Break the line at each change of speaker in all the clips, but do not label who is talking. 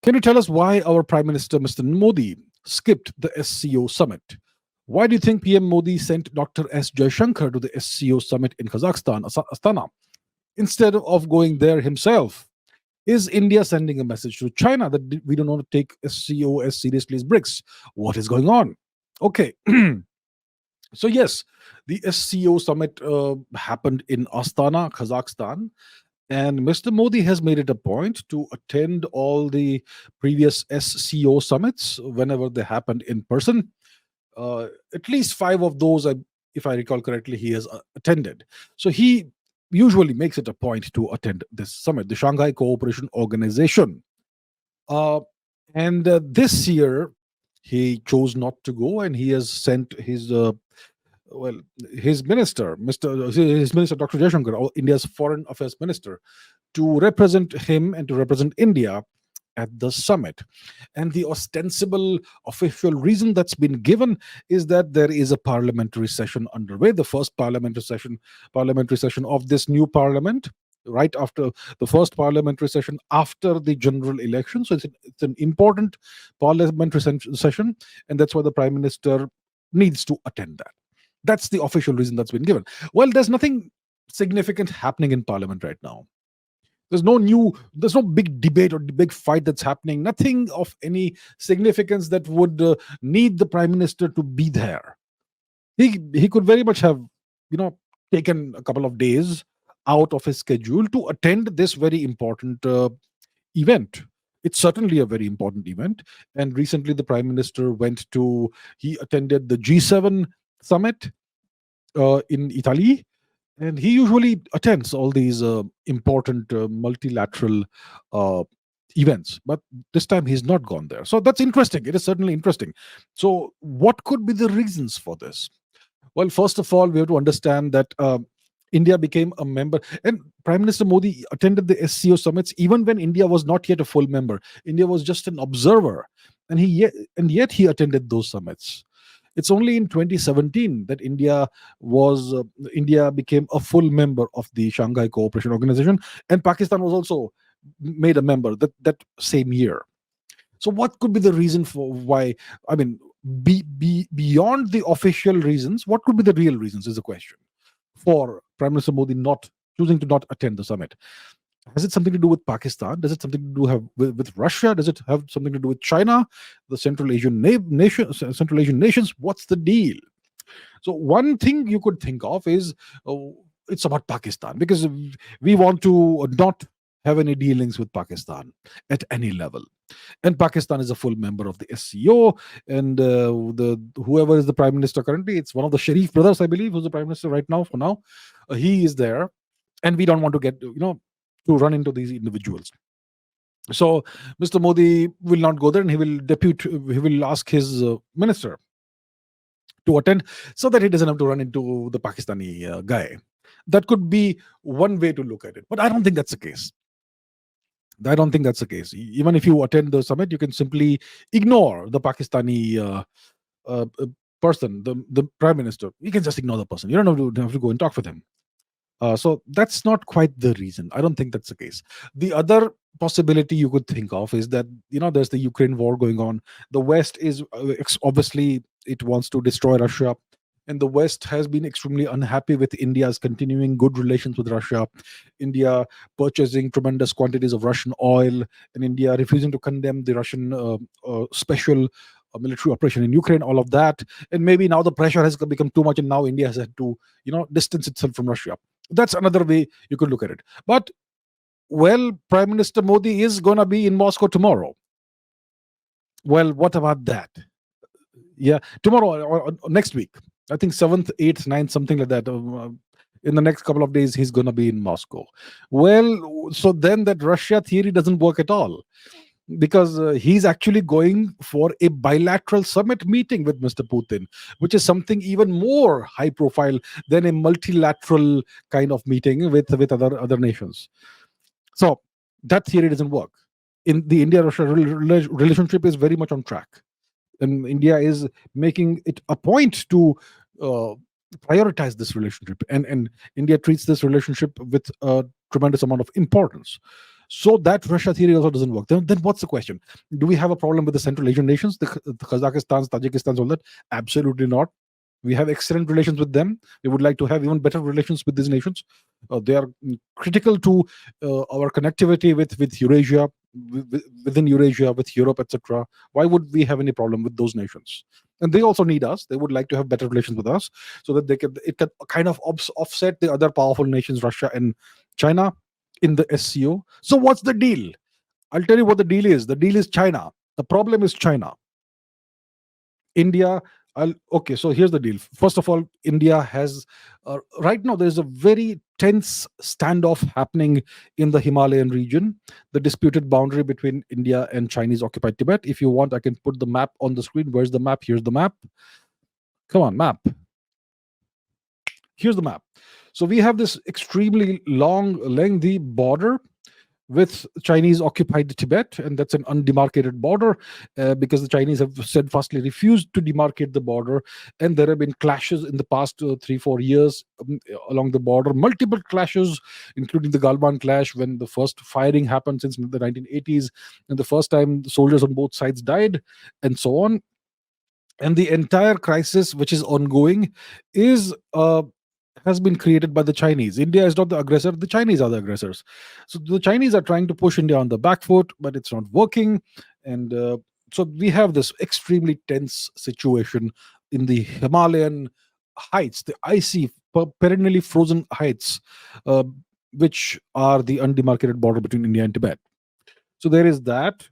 Can you tell us why our Prime Minister, Mr. Modi, skipped the SCO summit? Why do you think PM Modi sent Dr. S. Jaishankar to the SCO summit in Kazakhstan, Astana, instead of going there himself? Is India sending a message to China that we don't want to take SCO as seriously as BRICS? What is going on? Okay. So, yes, the SCO summit happened in Astana, Kazakhstan. And Mr. Modi has made it a point to attend all the previous SCO summits whenever they happened in person. At least five of those, if I recall correctly, he has attended. So he usually makes it a point to attend this summit, the Shanghai Cooperation Organization. And this year, he chose not to go, and he has sent his his minister, Dr. Jaishankar, India's foreign affairs minister, to represent him and to represent India at the summit. And the ostensible official reason that's been given is that there is a parliamentary session underway, the first parliamentary session of this new parliament, right after the first parliamentary session after the general election. So it's an important parliamentary session, and that's why the Prime Minister needs to attend that. That's the official reason that's been given. Well, there's nothing significant happening in Parliament right now. There's no big debate or big fight that's happening. Nothing of any significance that would need the Prime Minister to be there. He could very much have, taken a couple of days out of his schedule to attend this very important event. It's certainly a very important event. And recently, the Prime Minister he attended the G7 summit in Italy, and he usually attends all these important multilateral events, but this time he's not gone there. So that's interesting. It is certainly interesting. So what could be the reasons for this? Well, first of all, we have to understand that India became a member, and Prime Minister Modi attended the SCO summits even when India was not yet a full member. India was just an observer, and yet he attended those summits. It's only in 2017 that India became a full member of the Shanghai Cooperation Organization, and Pakistan was also made a member that same year. So, what could be the reason for why? I mean, beyond the official reasons, what could be the real reasons? Is the question for Prime Minister Modi not choosing to not attend the summit. Has it something to do with Pakistan? Does it something to do with Russia? Does it have something to do with China, the Central Asian nations? What's the deal? So one thing you could think of is it's about Pakistan, because we want to not have any dealings with Pakistan at any level. And Pakistan is a full member of the SCO, and whoever is the Prime Minister currently, it's one of the Sharif brothers, I believe, who's the Prime Minister right now. For now, he is there, and we don't want to get to run into these individuals. So Mr. Modi will not go there, and he will ask his minister to attend so that he doesn't have to run into the Pakistani guy. That could be one way to look at it, but I don't think that's the case. Even if you attend the summit, you can simply ignore the Pakistani person, the Prime Minister. You can just ignore the person. You don't have to go and talk with him. So that's not quite the reason. I don't think that's the case. The other possibility you could think of is that there's the Ukraine war going on. The West is obviously, it wants to destroy Russia, and the West has been extremely unhappy with India's continuing good relations with Russia. India purchasing tremendous quantities of Russian oil, and India refusing to condemn the Russian special military operation in Ukraine, all of that. And maybe now the pressure has become too much, and now India has had to distance itself from Russia. That's another way you could look at it. But, well, Prime Minister Modi is going to be in Moscow tomorrow. Well, what about that? Yeah, tomorrow or next week. I think 7th, 8th, 9th, something like that. In the next couple of days, he's going to be in Moscow. Well, so then that Russia theory doesn't work at all, because he's actually going for a bilateral summit meeting with Mr. Putin, which is something even more high profile than a multilateral kind of meeting with other nations. So that theory doesn't work. In the India-Russia relationship is very much on track, and India is making it a point to prioritize this relationship, and India treats this relationship with a tremendous amount of importance. So that Russia theory also doesn't work. Then what's the question? Do we have a problem with the Central Asian nations, the Kazakhstans, Tajikistans, all that? Absolutely not. We have excellent relations with them. We would like to have even better relations with these nations. They are critical to our connectivity with Eurasia, within Eurasia, with Europe, etc. Why would we have any problem with those nations? And they also need us. They would like to have better relations with us, so that it can kind of offset the other powerful nations, Russia and China, in the SCO. So what's the deal? I'll tell you what the deal is. The deal is China. The problem is China. India. Okay, so here's the deal. First of all, India has right now there's a very tense standoff happening in the Himalayan region, the disputed boundary between India and Chinese occupied Tibet. If you want, I can put the map on the screen. Where's the map? Here's the map. Come on, map. Here's the map. So we have this extremely long, lengthy border with Chinese occupied Tibet, and that's an undemarcated border because the Chinese have steadfastly refused to demarcate the border. And there have been clashes in the past 3-4 years along the border, multiple clashes, including the Galwan clash when the first firing happened since the 1980s, and the first time the soldiers on both sides died, and so on. And the entire crisis, which is ongoing, is has been created by the Chinese. India is not the aggressor, the Chinese are the aggressors. So the Chinese are trying to push India on the back foot, but it's not working. And so we have this extremely tense situation in the Himalayan heights, the icy, perennially frozen heights, uh, which are the undemarcated border between India and Tibet. So there is that.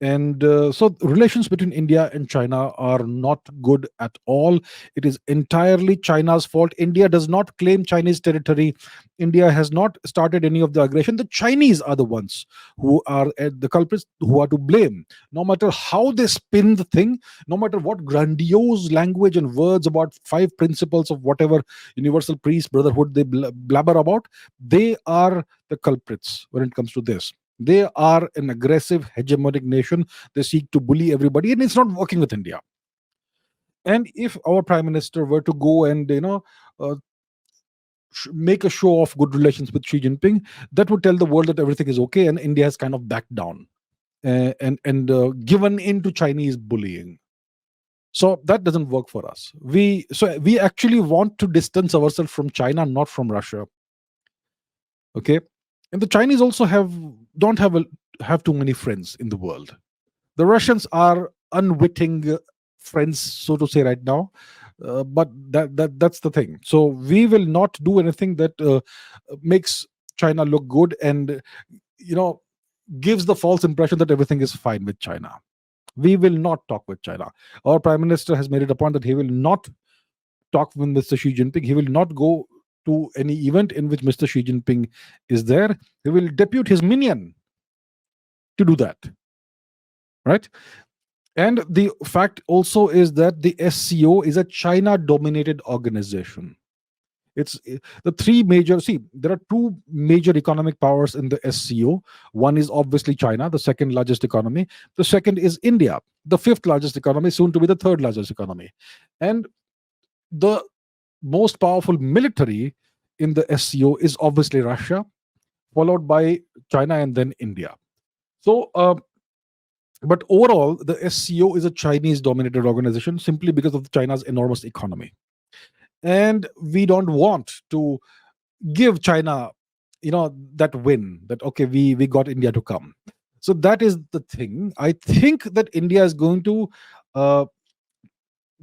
And so relations between India and China are not good at all. It is entirely China's fault. India does not claim Chinese territory. India has not started any of the aggression. The Chinese are the ones who are the culprits, who are to blame. No matter how they spin the thing, no matter what grandiose language and words about 5 principles of whatever universal peace brotherhood they blabber about, they are the culprits when it comes to this. They are an aggressive hegemonic nation. They seek to bully everybody, and it's not working with India. And if our prime minister were to go and uh, make a show of good relations with Xi Jinping, that would tell the world that everything is okay, and India has kind of backed down and given in to Chinese bullying. So that doesn't work for us. We actually want to distance ourselves from China, not from Russia. Okay, and the Chinese also don't have too many friends in the world. The Russians are unwitting friends, so to say, right now. But that's the thing. So we will not do anything that makes China look good and you know gives the false impression that everything is fine with China. We will not talk with China. Our prime minister has made it a point that he will not talk with Mr. Xi Jinping. He will not go to any event in which Mr. Xi Jinping is there. He will depute his minion to do that. Right? And the fact also is that the SCO is a China dominated organization. It's the three major, see, there are two major economic powers in the SCO. One is obviously China, the second largest economy. The second is India, the fifth largest economy, soon to be the third largest economy. And the most powerful military in the SCO is obviously Russia, followed by China and then India. So, but overall, the SCO is a Chinese dominated organization simply because of China's enormous economy. And we don't want to give China, that win that, okay, we got India to come. So that is the thing. I think that India is going to,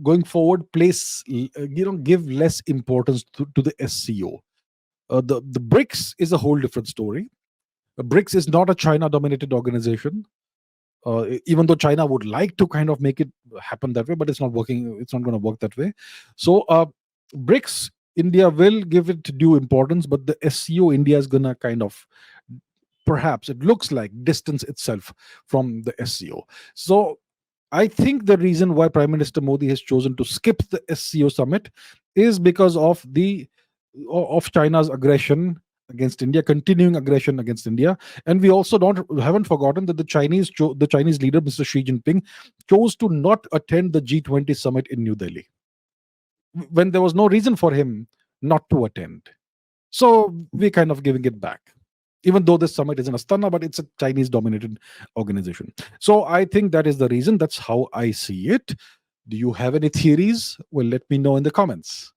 going forward, give less importance to the SCO. The BRICS is a whole different story. BRICS is not a China dominated organization. Even though China would like to kind of make it happen that way, but it's not working. It's not going to work that way. So BRICS, India will give it due importance, but the SCO, India is going to kind of, perhaps it looks like, distance itself from the SCO. So I think the reason why Prime Minister Modi has chosen to skip the SCO summit is because of China's aggression against India, continuing aggression against India. And we also haven't forgotten that the Chinese leader, Mr. Xi Jinping, chose to not attend the G20 summit in New Delhi when there was no reason for him not to attend. So we're kind of giving it back. even though this summit is in Astana, but it's a Chinese dominated organization. So I think that is the reason. That's how I see it. Do you have any theories? Well, let me know in the comments.